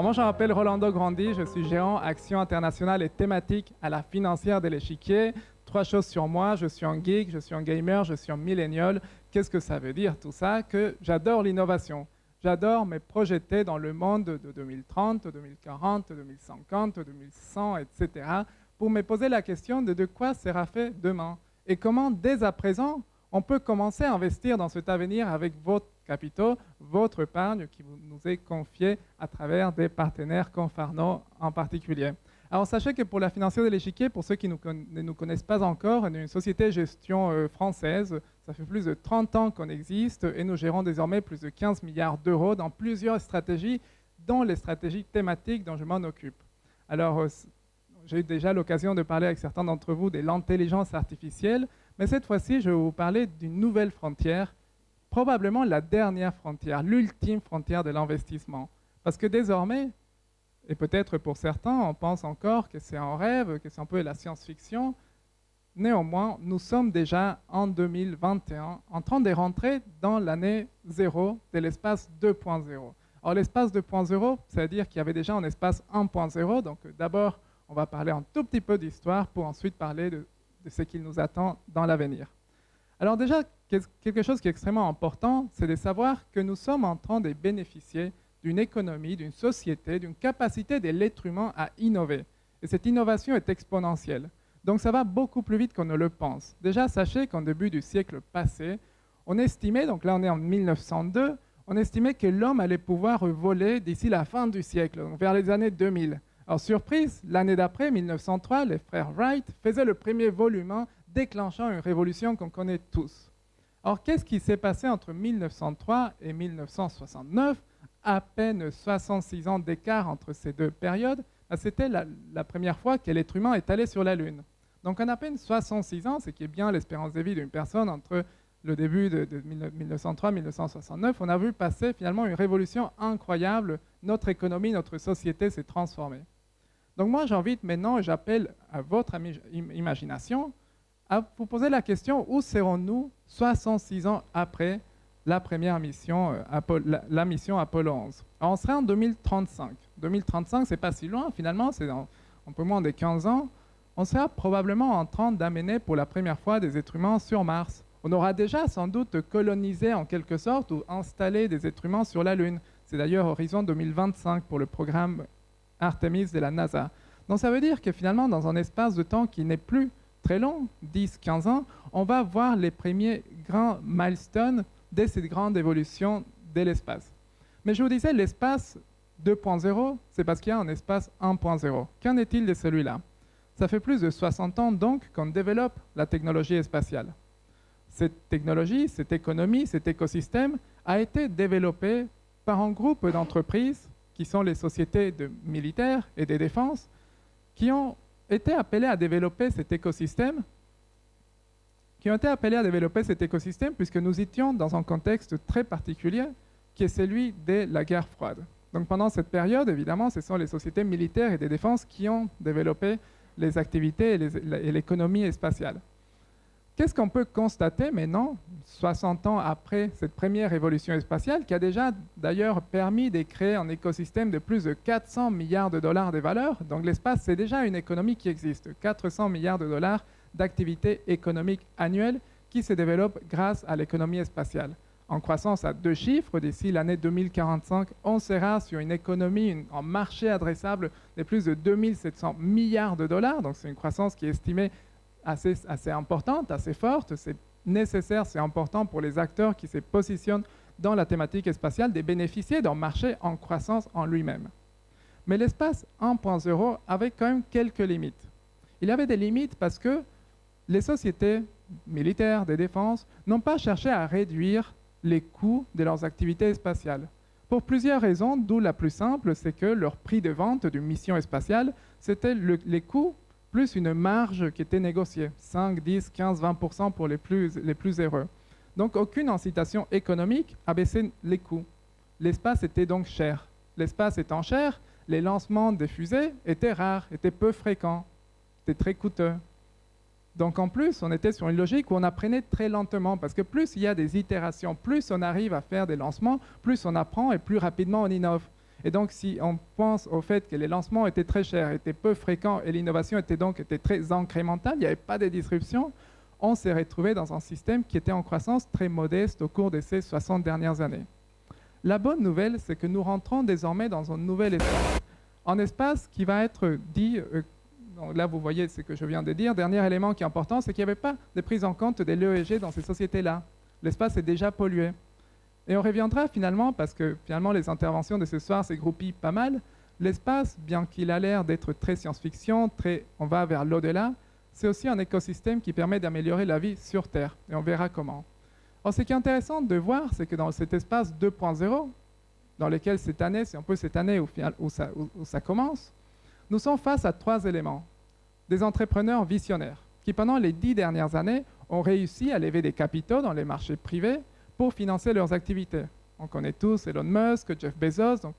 Alors moi, je m'appelle Rolando Grandi, je suis gérant Action internationale et thématique à la financière de l'Échiquier. 3 choses sur moi, je suis un geek, je suis un gamer, je suis un millénial. Qu'est-ce que ça veut dire tout ça? Que j'adore l'innovation. J'adore me projeter dans le monde de 2030, 2040, 2050, 2100, etc. pour me poser la question de quoi sera fait demain et comment, dès à présent, on peut commencer à investir dans cet avenir avec votre capitaux, votre épargne qui nous est confiée à travers des partenaires comme Farno en particulier. Alors sachez que pour la financière de l'Échiquier, pour ceux qui ne nous connaissent pas encore, on est une société de gestion française. Ça fait plus de 30 ans qu'on existe et nous gérons désormais plus de 15 milliards d'euros dans plusieurs stratégies, dont les stratégies thématiques dont je m'en occupe. Alors, j'ai eu déjà l'occasion de parler avec certains d'entre vous de l'intelligence artificielle, mais cette fois-ci, je vais vous parler d'une nouvelle frontière, probablement la dernière frontière, l'ultime frontière de l'investissement. Parce que désormais, et peut-être pour certains, on pense encore que c'est un rêve, que c'est un peu la science-fiction. Néanmoins, nous sommes déjà en 2021 en train de rentrer dans l'année 0 de l'espace 2.0. Alors l'espace 2.0, c'est-à-dire qu'il y avait déjà un espace 1.0. Donc d'abord, on va parler un tout petit peu d'histoire pour ensuite parler de ce qui nous attend dans l'avenir. Alors déjà, quelque chose qui est extrêmement important, c'est de savoir que nous sommes en train de bénéficier d'une économie, d'une société, d'une capacité de l'être humain à innover. Et cette innovation est exponentielle. Donc ça va beaucoup plus vite qu'on ne le pense. Déjà, sachez qu'en début du siècle passé, on estimait, donc là on est en 1902, on estimait que l'homme allait pouvoir voler d'ici la fin du siècle, donc vers les années 2000. Alors surprise, l'année d'après, 1903, les frères Wright faisaient le premier vol humain, déclenchant une révolution qu'on connaît tous. Alors qu'est-ce qui s'est passé entre 1903 et 1969? À peine 66 ans d'écart entre ces deux périodes, c'était la première fois que l'être humain est allé sur la Lune. Donc en à peine 66 ans, ce qui est bien l'espérance de vie d'une personne entre le début de 1903 et 1969, on a vu passer finalement une révolution incroyable. Notre économie, notre société s'est transformée. Donc moi j'invite maintenant, et j'appelle à votre imagination, à vous poser la question, où serons-nous 66 ans après la première mission, la mission Apollo 11. Alors on serait en 2035. 2035, c'est pas si loin, finalement, c'est un peu moins de 15 ans. On sera probablement en train d'amener pour la première fois des êtres humains sur Mars. On aura déjà sans doute colonisé en quelque sorte ou installé des êtres humains sur la Lune. C'est d'ailleurs horizon 2025 pour le programme Artemis de la NASA. Donc ça veut dire que finalement, dans un espace de temps qui n'est plus très long, 10-15 ans, on va voir les premiers grands milestones de cette grande évolution de l'espace. Mais je vous disais, l'espace 2.0, c'est parce qu'il y a un espace 1.0. Qu'en est-il de celui-là? Ça fait plus de 60 ans donc qu'on développe la technologie spatiale. Cette technologie, cette économie, cet écosystème a été développé par un groupe d'entreprises qui sont les sociétés de militaires et de défense qui ont été appelées à développer cet écosystème puisque nous étions dans un contexte très particulier qui est celui de la guerre froide. Donc pendant cette période, évidemment, ce sont les sociétés militaires et de défense qui ont développé les activités et l'économie spatiale. Qu'est-ce qu'on peut constater maintenant, 60 ans après cette première révolution spatiale, qui a déjà d'ailleurs permis de créer un écosystème de plus de 400 milliards de dollars de valeur. Donc l'espace, c'est déjà une économie qui existe, 400 milliards de dollars d'activité économique annuelle qui se développe grâce à l'économie spatiale. En croissance à 2 chiffres, d'ici l'année 2045, on sera sur une économie, un marché adressable de plus de 2700 milliards de dollars. Donc c'est une croissance qui est estimée assez importante, assez forte. C'est nécessaire, c'est important pour les acteurs qui se positionnent dans la thématique spatiale de bénéficier d'un marché en croissance en lui-même. Mais l'espace 1.0 avait quand même quelques limites. Il y avait des limites parce que les sociétés militaires de défense n'ont pas cherché à réduire les coûts de leurs activités spatiales. Pour plusieurs raisons, d'où la plus simple, c'est que leur prix de vente d'une mission spatiale, c'était les coûts plus une marge qui était négociée, 5, 10, 15, 20% pour les plus heureux. Donc aucune incitation économique à baisser les coûts. L'espace était donc cher. L'espace étant cher, les lancements des fusées étaient rares, étaient peu fréquents, étaient très coûteux. Donc en plus, on était sur une logique où on apprenait très lentement, parce que plus il y a des itérations, plus on arrive à faire des lancements, plus on apprend et plus rapidement on innove. Et donc, si on pense au fait que les lancements étaient très chers, étaient peu fréquents et l'innovation était très incrémentale, il n'y avait pas de disruption, on s'est retrouvé dans un système qui était en croissance très modeste au cours de ces 60 dernières années. La bonne nouvelle, c'est que nous rentrons désormais dans un nouvel espace. Un espace qui va être dit, donc là vous voyez ce que je viens de dire, dernier élément qui est important, c'est qu'il n'y avait pas de prise en compte de l'ESG dans ces sociétés-là. L'espace est déjà pollué. Et on reviendra finalement, parce que finalement les interventions de ce soir s'égroupillent pas mal, l'espace, bien qu'il a l'air d'être très science-fiction, on va vers l'au-delà, c'est aussi un écosystème qui permet d'améliorer la vie sur Terre, et on verra comment. Alors, ce qui est intéressant de voir, c'est que dans cet espace 2.0, dans lequel cette année, c'est un peu cette année où ça commence, nous sommes face à 3 éléments. Des entrepreneurs visionnaires, qui pendant les 10 dernières années ont réussi à lever des capitaux dans les marchés privés pour financer leurs activités. On connaît tous Elon Musk, Jeff Bezos, donc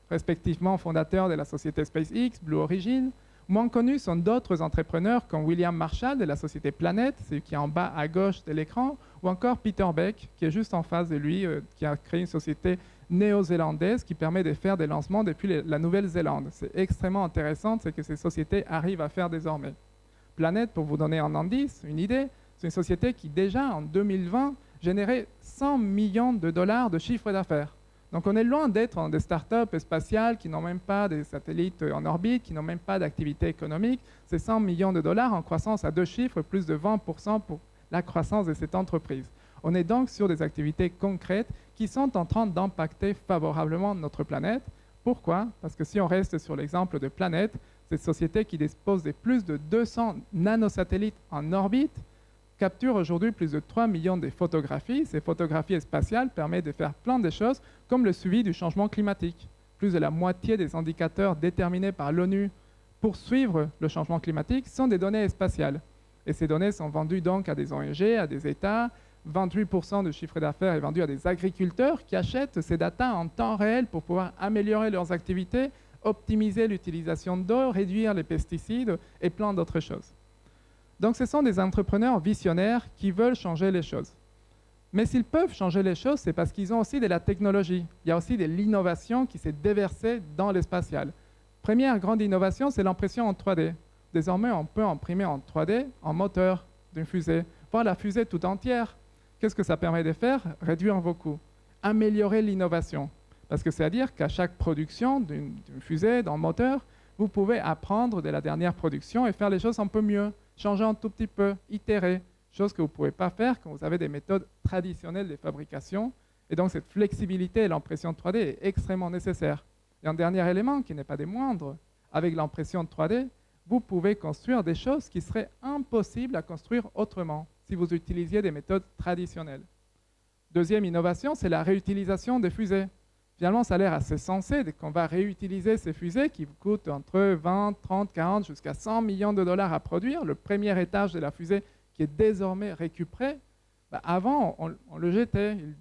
respectivement fondateurs de la société SpaceX, Blue Origin. Moins connus sont d'autres entrepreneurs comme William Marshall de la société Planet, celui qui est en bas à gauche de l'écran, ou encore Peter Beck, qui est juste en face de lui, qui a créé une société néo-zélandaise qui permet de faire des lancements depuis la Nouvelle-Zélande. C'est extrêmement intéressant, c'est que ces sociétés arrivent à faire désormais. Planet, pour vous donner un indice, une idée, c'est une société qui déjà en 2020 générait 100 millions de dollars de chiffre d'affaires. Donc on est loin d'être dans des startups spatiales qui n'ont même pas des satellites en orbite, qui n'ont même pas d'activité économique. C'est 100 millions de dollars en croissance à 2 chiffres, plus de 20% pour la croissance de cette entreprise. On est donc sur des activités concrètes qui sont en train d'impacter favorablement notre planète. Pourquoi? Parce que si on reste sur l'exemple de Planète, cette société qui dispose de plus de 200 nanosatellites en orbite, capture aujourd'hui plus de 3 millions de photographies. Ces photographies spatiales permettent de faire plein de choses, comme le suivi du changement climatique. Plus de la moitié des indicateurs déterminés par l'ONU pour suivre le changement climatique sont des données spatiales. Et ces données sont vendues donc à des ONG, à des États. 28% du chiffre d'affaires est vendu à des agriculteurs qui achètent ces datas en temps réel pour pouvoir améliorer leurs activités, optimiser l'utilisation d'eau, réduire les pesticides et plein d'autres choses. Donc ce sont des entrepreneurs visionnaires qui veulent changer les choses. Mais s'ils peuvent changer les choses, c'est parce qu'ils ont aussi de la technologie. Il y a aussi de l'innovation qui s'est déversée dans le spatial. Première grande innovation, c'est l'impression en 3D. Désormais, on peut imprimer en 3D un moteur d'une fusée, voir la fusée tout entière. Qu'est-ce que ça permet de faire? Réduire vos coûts, améliorer l'innovation. Parce que c'est-à-dire qu'à chaque production d'une fusée, d'un moteur, vous pouvez apprendre de la dernière production et faire les choses un peu mieux, changer un tout petit peu, itérer, chose que vous ne pouvez pas faire quand vous avez des méthodes traditionnelles de fabrication. Et donc cette flexibilité et l'impression 3D est extrêmement nécessaire. Et un dernier élément qui n'est pas des moindres, avec l'impression 3D, vous pouvez construire des choses qui seraient impossibles à construire autrement si vous utilisiez des méthodes traditionnelles. Deuxième innovation, c'est la réutilisation des fusées. Finalement, ça a l'air assez sensé qu'on va réutiliser ces fusées qui vous coûtent entre 20, 30, 40 jusqu'à 100 millions de dollars à produire. Le premier étage de la fusée qui est désormais récupéré, avant, on le jetait, il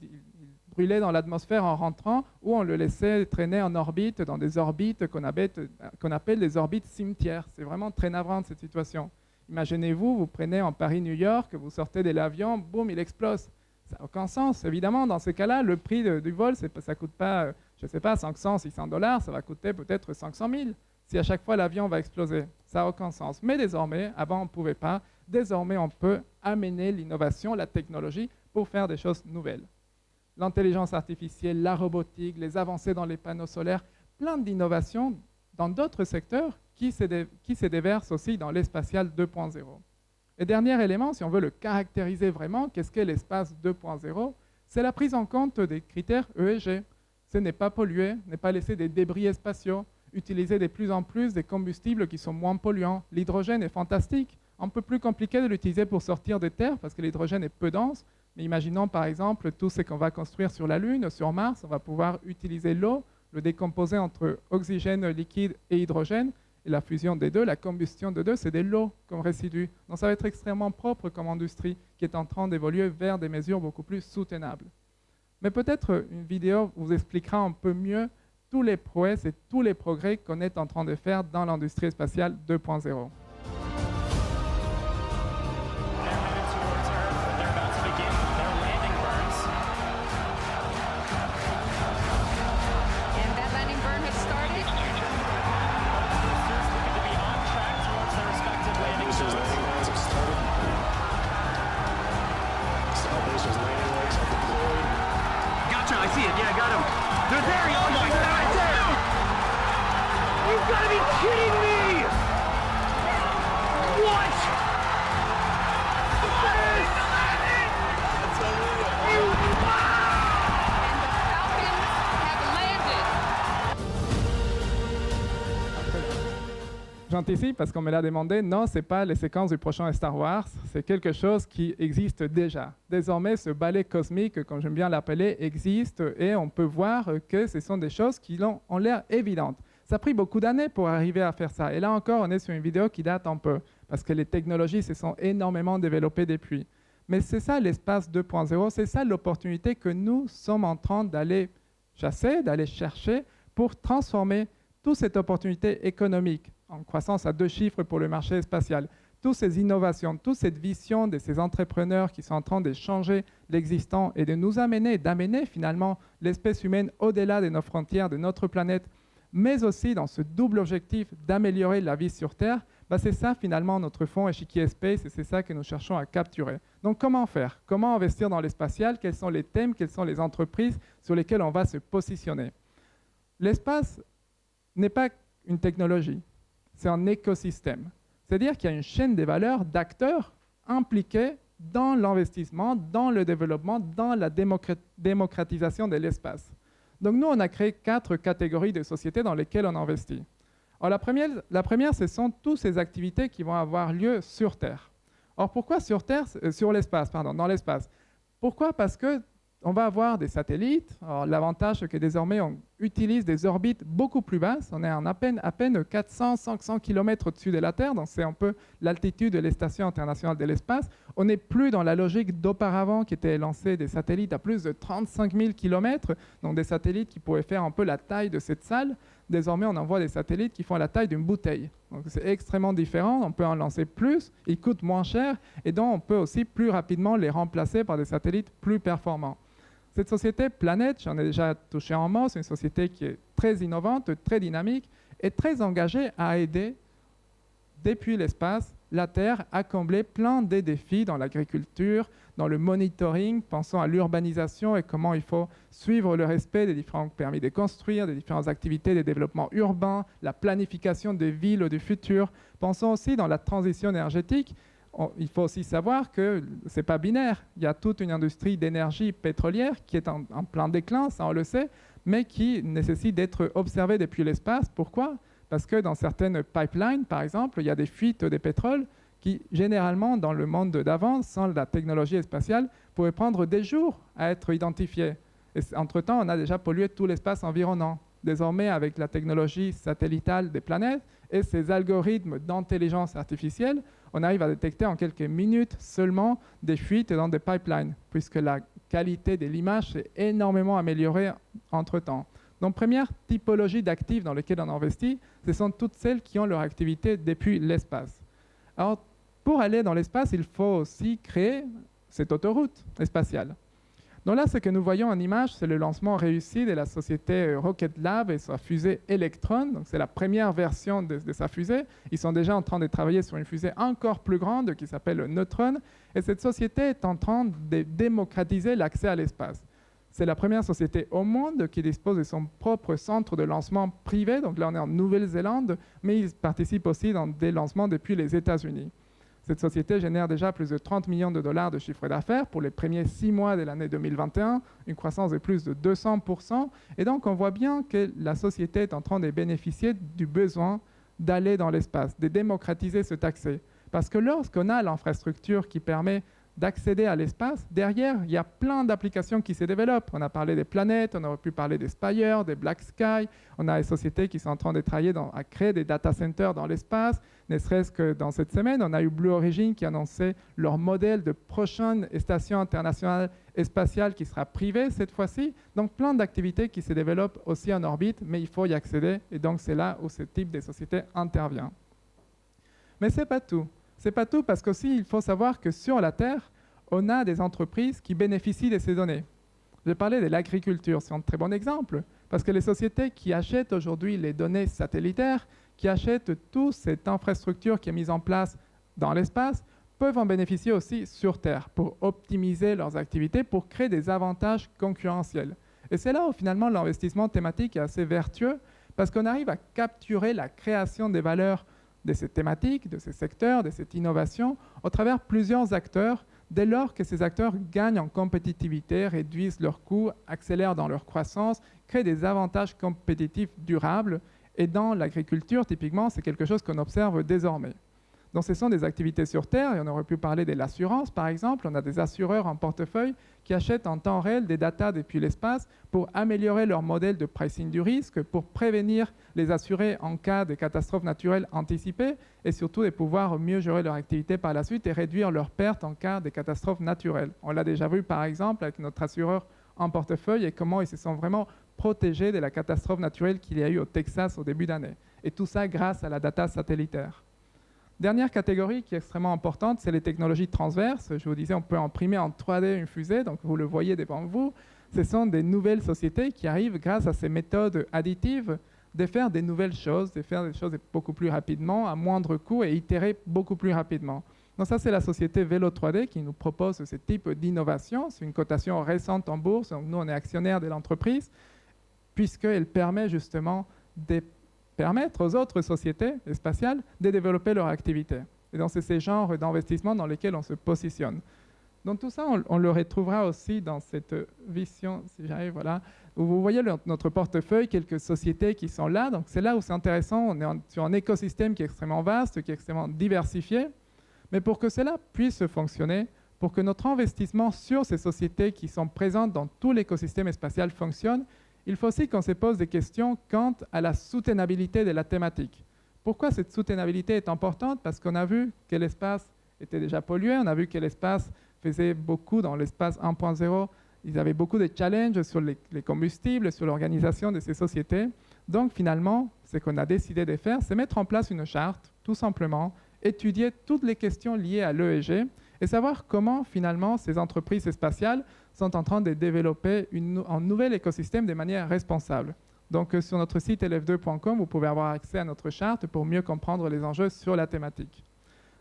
brûlait dans l'atmosphère en rentrant ou on le laissait traîner en orbite, dans des orbites qu'on appelle des orbites cimetières. C'est vraiment très navrant cette situation. Imaginez-vous, vous prenez en Paris-New York, vous sortez de l'avion, boum, il explose. Ça n'a aucun sens. Évidemment, dans ces cas-là, le prix du vol, ça ne coûte pas, je ne sais pas, 500, 600 dollars, ça va coûter peut-être 500 000 si à chaque fois l'avion va exploser. Ça n'a aucun sens. Mais désormais, avant on ne pouvait pas, désormais on peut amener l'innovation, la technologie pour faire des choses nouvelles. L'intelligence artificielle, la robotique, les avancées dans les panneaux solaires, plein d'innovations dans d'autres secteurs qui se déversent aussi dans l'espatial 2.0. Et dernier élément, si on veut le caractériser vraiment, qu'est-ce qu'est l'espace 2.0? C'est la prise en compte des critères ESG. Ce n'est pas polluer, n'est pas laisser des débris spatiaux, utiliser de plus en plus des combustibles qui sont moins polluants. L'hydrogène est fantastique, un peu plus compliqué de l'utiliser pour sortir de terre parce que l'hydrogène est peu dense. Mais imaginons par exemple tout ce qu'on va construire sur la Lune, sur Mars, on va pouvoir utiliser l'eau, le décomposer entre oxygène liquide et hydrogène. Et la fusion des deux, la combustion des deux, c'est de l'eau comme résidu. Donc ça va être extrêmement propre comme industrie qui est en train d'évoluer vers des mesures beaucoup plus soutenables. Mais peut-être une vidéo vous expliquera un peu mieux tous les prouesses et tous les progrès qu'on est en train de faire dans l'industrie spatiale 2.0. And that landing see it. Yeah, I got him. They're there. Oh my God! You've got to be kidding me! What? J'anticipe parce qu'on me l'a demandé. Non, ce n'est pas les séquences du prochain Star Wars. C'est quelque chose qui existe déjà. Désormais, ce balai cosmique, comme j'aime bien l'appeler, existe et on peut voir que ce sont des choses qui ont l'air évidentes. Ça a pris beaucoup d'années pour arriver à faire ça. Et là encore, on est sur une vidéo qui date un peu parce que les technologies se sont énormément développées depuis. Mais c'est ça l'espace 2.0, c'est ça l'opportunité que nous sommes en train d'aller chasser, d'aller chercher pour transformer toute cette opportunité économique en croissance à 2 chiffres pour le marché spatial, toutes ces innovations, toute cette vision de ces entrepreneurs qui sont en train de changer l'existant et de nous amener, d'amener finalement l'espèce humaine au-delà de nos frontières, de notre planète, mais aussi dans ce double objectif d'améliorer la vie sur Terre, c'est ça finalement notre fonds Échiquier Space et c'est ça que nous cherchons à capturer. Donc comment faire? Comment investir dans l'espacial? Quels sont les thèmes? Quelles sont les entreprises sur lesquelles on va se positionner? L'espace n'est pas une technologie, c'est un écosystème. C'est-à-dire qu'il y a une chaîne de valeurs d'acteurs impliqués dans l'investissement, dans le développement, dans la démocratisation de l'espace. Donc nous, on a créé 4 catégories de sociétés dans lesquelles on investit. Alors, la première, ce sont toutes ces activités qui vont avoir lieu sur Terre. Or, pourquoi sur Terre, sur l'espace, pardon, dans l'espace? Pourquoi? Parce qu'on va avoir des satellites. L'avantage, c'est que désormais, on utilise des orbites beaucoup plus basses. On est à peine 400-500 km au-dessus de la Terre, donc c'est un peu l'altitude de la Station internationale de l'espace. On n'est plus dans la logique d'auparavant qui était lancée des satellites à plus de 35 000 km, donc des satellites qui pourraient faire un peu la taille de cette salle. Désormais, on envoie des satellites qui font la taille d'une bouteille. Donc c'est extrêmement différent, on peut en lancer plus, ils coûtent moins cher, et donc on peut aussi plus rapidement les remplacer par des satellites plus performants. Cette société Planète, j'en ai déjà touché un mot, c'est une société qui est très innovante, très dynamique et très engagée à aider, depuis l'espace, la Terre à combler plein de défis dans l'agriculture, dans le monitoring, pensant à l'urbanisation et comment il faut suivre le respect des différents permis de construire, des différentes activités de développement urbain, la planification des villes du futur. Pensons aussi dans la transition énergétique. Il faut aussi savoir que ce n'est pas binaire. Il y a toute une industrie d'énergie pétrolière qui est en plein déclin, ça on le sait, mais qui nécessite d'être observée depuis l'espace. Pourquoi? Parce que dans certaines pipelines, par exemple, il y a des fuites de pétrole qui, généralement, dans le monde d'avant, sans la technologie spatiale, pourraient prendre des jours à être identifiées. Et entre-temps, on a déjà pollué tout l'espace environnant. Désormais, avec la technologie satellitale des planètes et ces algorithmes d'intelligence artificielle, on arrive à détecter en quelques minutes seulement des fuites dans des pipelines, puisque la qualité de l'image s'est énormément améliorée entre-temps. Donc, première typologie d'actifs dans lesquels on investit, ce sont toutes celles qui ont leur activité depuis l'espace. Alors, pour aller dans l'espace, il faut aussi créer cette autoroute spatiale. Donc là, ce que nous voyons en image, c'est le lancement réussi de la société Rocket Lab et sa fusée Electron. Donc, c'est la première version de sa fusée. Ils sont déjà en train de travailler sur une fusée encore plus grande qui s'appelle Neutron. Et cette société est en train de démocratiser l'accès à l'espace. C'est la première société au monde qui dispose de son propre centre de lancement privé. Donc là, on est en Nouvelle-Zélande, mais ils participent aussi dans des lancements depuis les États-Unis. Cette société génère déjà plus de 30 millions de dollars de chiffre d'affaires pour les premiers 6 mois de l'année 2021, une croissance de plus de 200%. Et donc, on voit bien que la société est en train de bénéficier du besoin d'aller dans l'espace, de démocratiser cet accès. Parce que lorsqu'on a l'infrastructure qui permet d'accéder à l'espace, derrière, il y a plein d'applications qui se développent. On a parlé des planètes, on aurait pu parler des Spire, des Black Sky. On a des sociétés qui sont en train de travailler à créer des data centers dans l'espace. Ne serait-ce que dans cette semaine, on a eu Blue Origin qui annonçait leur modèle de prochaine station internationale spatiale qui sera privée cette fois-ci. Donc, plein d'activités qui se développent aussi en orbite, mais il faut y accéder. Et donc, c'est là où ce type de société intervient. Mais ce n'est pas tout. C'est pas tout parce qu'aussi, il faut savoir que sur la Terre, on a des entreprises qui bénéficient de ces données. Je parlais de l'agriculture, c'est un très bon exemple, parce que les sociétés qui achètent aujourd'hui les données satellitaires, qui achètent toute cette infrastructure qui est mise en place dans l'espace, peuvent en bénéficier aussi sur Terre pour optimiser leurs activités, pour créer des avantages concurrentiels. Et c'est là où finalement l'investissement thématique est assez vertueux, parce qu'on arrive à capturer la création des valeurs de ces thématiques, de ces secteurs, de cette innovation, au travers plusieurs acteurs, dès lors que ces acteurs gagnent en compétitivité, réduisent leurs coûts, accélèrent dans leur croissance, créent des avantages compétitifs durables. Et dans l'agriculture, typiquement, c'est quelque chose qu'on observe désormais. Donc, ce sont des activités sur Terre, et on aurait pu parler de l'assurance, par exemple. On a des assureurs en portefeuille qui achètent en temps réel des datas depuis l'espace pour améliorer leur modèle de pricing du risque, pour prévenir les assurés en cas de catastrophes naturelles anticipées, et surtout de pouvoir mieux gérer leur activité par la suite et réduire leurs pertes en cas de catastrophes naturelles. On l'a déjà vu, par exemple, avec notre assureur en portefeuille et comment ils se sont vraiment protégés de la catastrophe naturelle qu'il y a eu au Texas au début d'année. Et tout ça grâce à la data satellitaire. Dernière catégorie qui est extrêmement importante, c'est les technologies transverses. Je vous disais, on peut imprimer en 3D une fusée, donc vous le voyez devant vous. Ce sont des nouvelles sociétés qui arrivent, grâce à ces méthodes additives, de faire des nouvelles choses, de faire des choses beaucoup plus rapidement, à moindre coût et itérer beaucoup plus rapidement. Donc ça, c'est la société Vélo 3D qui nous propose ce type d'innovation. C'est une cotation récente en bourse, donc nous, on est actionnaire de l'entreprise, puisqu'elle permet justement de permettre aux autres sociétés spatiales de développer leur activité. Et donc, c'est ces genres d'investissements dans lesquels on se positionne. Donc, tout ça, on le retrouvera aussi dans cette vision, si j'arrive, voilà, où vous voyez notre portefeuille, quelques sociétés qui sont là. Donc, c'est là où c'est intéressant. On est sur un écosystème qui est extrêmement vaste, qui est extrêmement diversifié. Mais pour que cela puisse fonctionner, pour que notre investissement sur ces sociétés qui sont présentes dans tout l'écosystème spatial fonctionne, il faut aussi qu'on se pose des questions quant à la soutenabilité de la thématique. Pourquoi cette soutenabilité est importante? Parce qu'on a vu que l'espace était déjà pollué, on a vu que l'espace faisait beaucoup dans l'espace 1.0, ils avaient beaucoup de challenges sur les combustibles, sur l'organisation de ces sociétés. Donc finalement, ce qu'on a décidé de faire, c'est mettre en place une charte, tout simplement, étudier toutes les questions liées à l'ESG et savoir comment finalement ces entreprises spatiales sont en train de développer un nouvel écosystème de manière responsable. Donc sur notre site lf2.com, vous pouvez avoir accès à notre charte pour mieux comprendre les enjeux sur la thématique.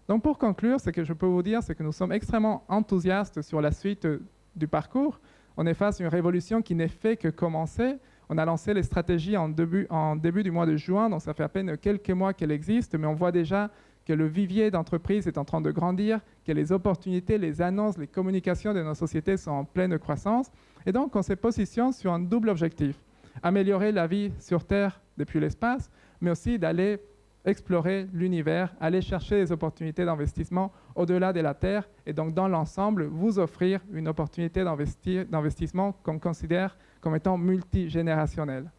Donc pour conclure, ce que je peux vous dire, c'est que nous sommes extrêmement enthousiastes sur la suite du parcours. On est face à une révolution qui n'est fait que commencer. On a lancé les stratégies en début du mois de juin, donc ça fait à peine quelques mois qu'elle existe, mais on voit déjà que le vivier d'entreprises est en train de grandir, que les opportunités, les annonces, les communications de nos sociétés sont en pleine croissance. Et donc, on se positionne sur un double objectif. Améliorer la vie sur Terre depuis l'espace, mais aussi d'aller explorer l'univers, aller chercher des opportunités d'investissement au-delà de la Terre et donc, dans l'ensemble, vous offrir une opportunité d'investissement qu'on considère comme étant multigénérationnelle.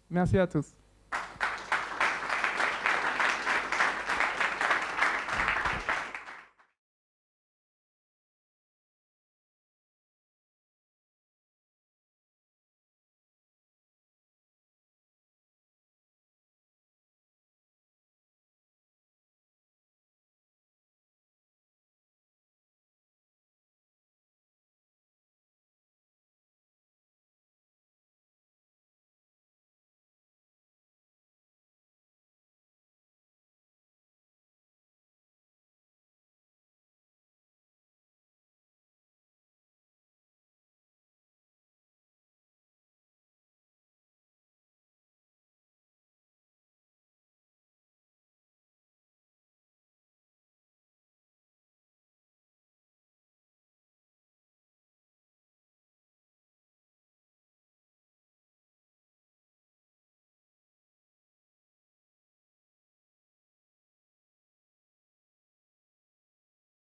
Merci à tous.